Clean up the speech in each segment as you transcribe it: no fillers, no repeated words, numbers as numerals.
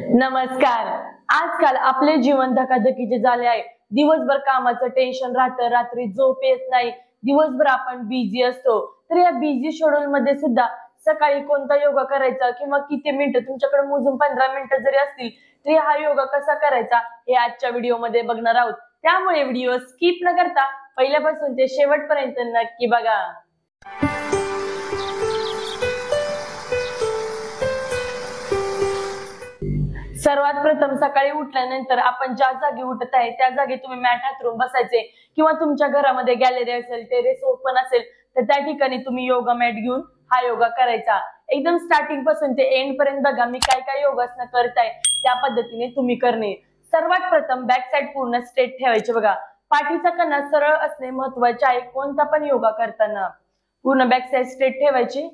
नमस्कार. आजकाल आपले जीवन धकाधकीचे झाले आहे. दिवसभर कामाचं टेन्शन राहतं, रात्री झोप येत नाही, दिवसभर आपण बिझी असतो. तर या बिझी शेड्यूल मध्ये सुद्धा सकाळी कोणता योगा करायचा किंवा किती मिनिटं तुमच्याकडे मोजून 15 मिनिटं जरी असतील तरी हा योगा कसा करायचा हे आजच्या व्हिडिओ मध्ये बघणार आहोत. त्यामुळे व्हिडिओ स्किप न करता पहिल्यापासून ते शेवटपर्यंत नक्की बघा. सर्वात प्रथम सकाळी उठल्यानंतर आपण ज्या जागी उठत आहे त्या जागी तुम्ही मॅट हातरून बसायचे किंवा तुमच्या घरामध्ये गॅलरी असेल, टेरेस ओपन असेल तर त्या ठिकाणी तुम्ही योगा मॅट घेऊन हा योगा करायचा. एकदम स्टार्टिंग पासून ते एंड पर्यंत बघा मी काय काय योगासनं करताय त्या पद्धतीने तुम्ही करणे. सर्वात प्रथम बॅक साइड पूर्ण स्ट्रेट ठेवायचे बघा. पाठीचा कणा सरळ असणे महत्वाचे आहे. कोणता पण योगा करताना पूर्ण बॅक साइड स्ट्रेट ठेवायची.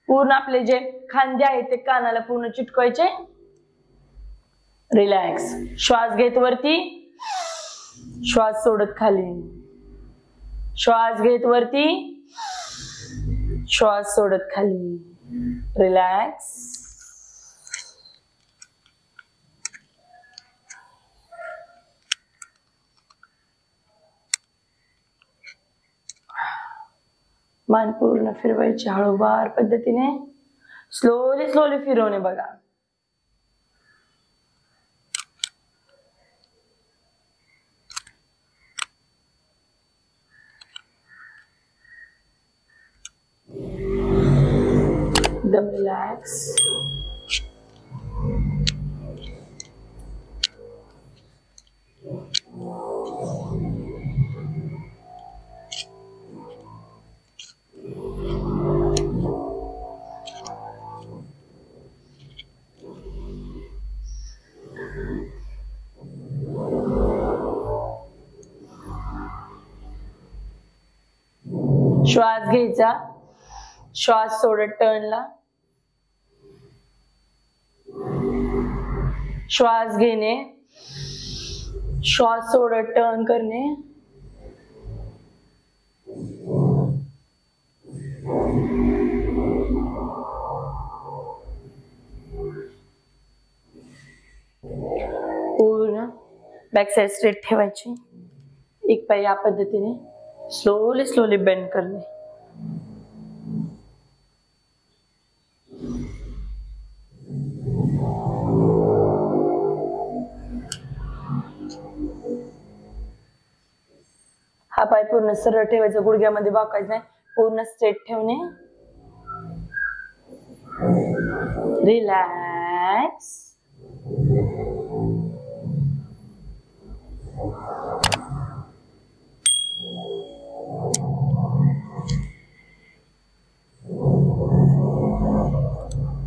पूर्ण आपले जे खांदे आहेत ते कानाला पूर्ण चिटकवायचे. रिलॅक्स. श्वास घेत वरती, श्वास सोडत खाली, श्वास घेत वरती, श्वास सोडत खाली. रिलॅक्स. मान पूर्ण फिरवायची हळूवार पद्धतीने. स्लोली स्लोली फिरवणे बघा. एकदम रिलॅक्स. श्वास घ्यायचा, श्वास सोडत टर्नला. श्वास घेणे, श्वास सोडत टर्न करणे. पूर्ण बॅक साइड स्ट्रेट ठेवायची. एक पाय या पद्धतीने स्लोली स्लोली बेंड करणे. हा पाय पूर्ण सरळ ठेवायचा, गुडघ्यामध्ये वाकायचं नाही, पूर्ण स्ट्रेट ठेवणे. रिलॅक्स.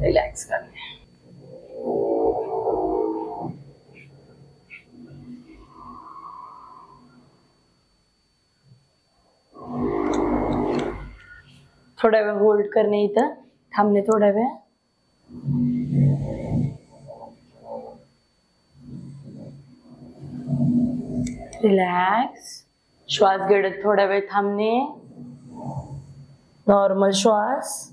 रिलॅक्स करणे. थोडा वेळ होल्ड करणे, इथं थांबणे थोडा वेळ. रिलॅक्स. श्वास घेत थोडा वेळ थांबणे. नॉर्मल श्वास.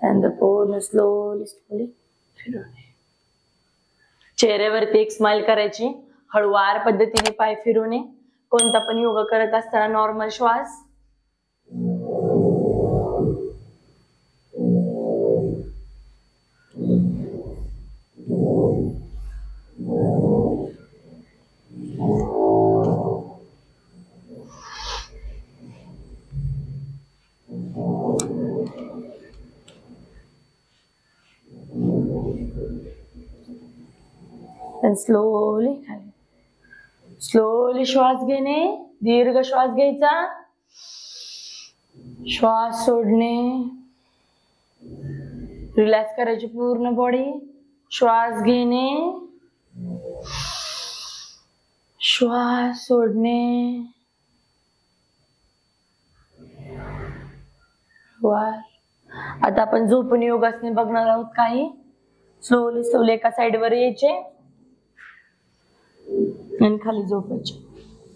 and पूर्ण स्लोली स्लोली फिरवणे. चेहऱ्यावरती एक स्माइल करायची. हळूवार पद्धतीने पाय फिरवणे. कोणता पण योगा करत असताना नॉर्मल श्वास. and slowly खाली. स्लोली श्वास घेणे. दीर्घ श्वास घ्यायचा. श्वास सोडणे. रिलॅक्स करायची पूर्ण बॉडी. श्वास घेणे, श्वास सोडणे, वर. आता आपण झोपून योगासने बघणार आहोत. काही स्लोली स्लोली एका साईडवर यायचे आणि खाली झोपायचे.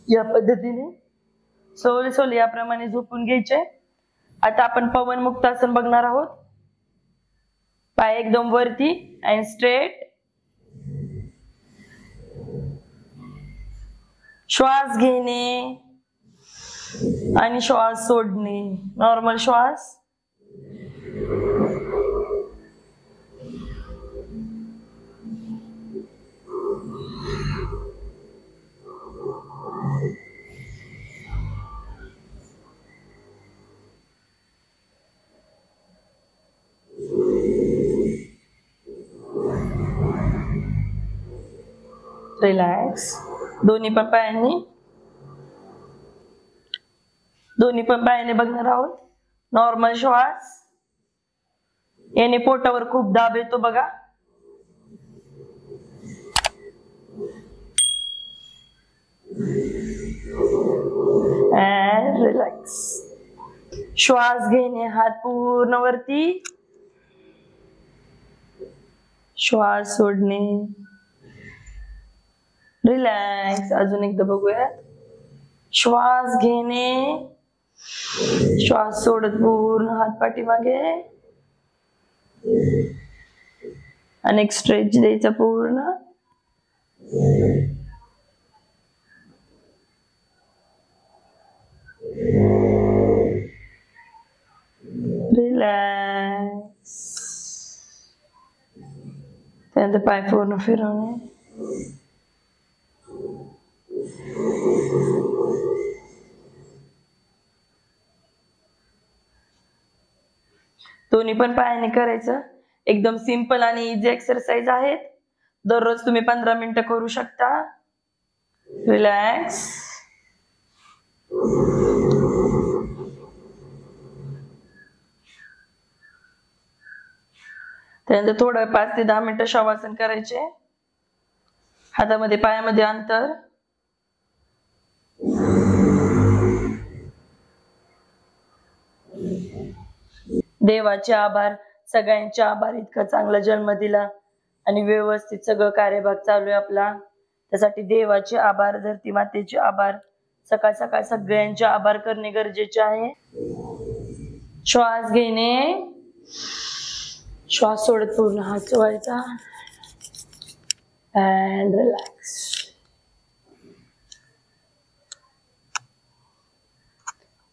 या पद्धतीने स्लोली स्लोली याप्रमाणे झोपून घ्यायचे. आता आपण पवन मुक्तासन बघणार आहोत. पाय एकदम वरती आणि स्ट्रेट. श्वास घेणे आणि श्वास सोडणे. नॉर्मल श्वास. रिलॅक्स. दोन्ही पण पायाने बघणार आहोत. नॉर्मल श्वास. याने पोटावर खूप दाब येतो बघा. and relax. श्वास घेणे, हात पूर्ण वरती. श्वास सोडणे, रिलॅक्स. अजून एकदा बघूया. श्वास घेणे, श्वास सोडत पूर्ण हात पाठीमागे आणि एक स्ट्रेच द्यायचा पूर्ण. रिलॅक्स. त्यानंतर पाय पूर्ण फिरवणे. दोन्ही पण पायाने करायचं. एकदम सिंपल आणि इझी एक्सरसाइज आहेत. दररोज तुम्ही 15 मिनिटं करू शकता. रिलॅक्स. त्यानंतर थोडं 5 ते 10 मिनिटं शवासन करायचे. हातामध्ये पायामध्ये अंतर. देवाचे आभार, सगळ्यांचे आभार. इतका चांगला जन्म दिला आणि व्यवस्थित सगळं कार्यभाग चालू आहे आपला. त्यासाठी देवाचे आभार, धरती मातेचे आभार. सकाळ सकाळ सगळ्यांचे आभार करणे गरजेचे आहे. श्वास घेणे, श्वास सोडत पूर्ण हात चोळायचा and रिलॅक्स.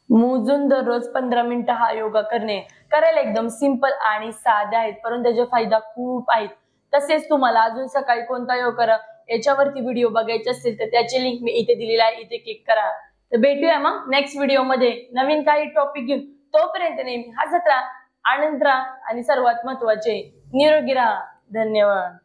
मोजून दररोज 15 मिनिटं हा योगा करणे. करायला एकदम सिंपल आणि साधे आहेत, परंतु त्याचे फायदा खूप आहेत. तसेच तुम्हाला अजून सकाळी कोणता योग करा याच्यावरती व्हिडिओ बघायचे असतील तर त्याची लिंक मी इथे दिलेली आहे. इथे क्लिक करा. तर भेटूया मग नेक्स्ट व्हिडिओ मध्ये नवीन काही टॉपिक घेऊन. तोपर्यंत नेहमी हसत राहा, आनंद राहा आणि सर्वात महत्वाचे निरोगी राहा. धन्यवाद.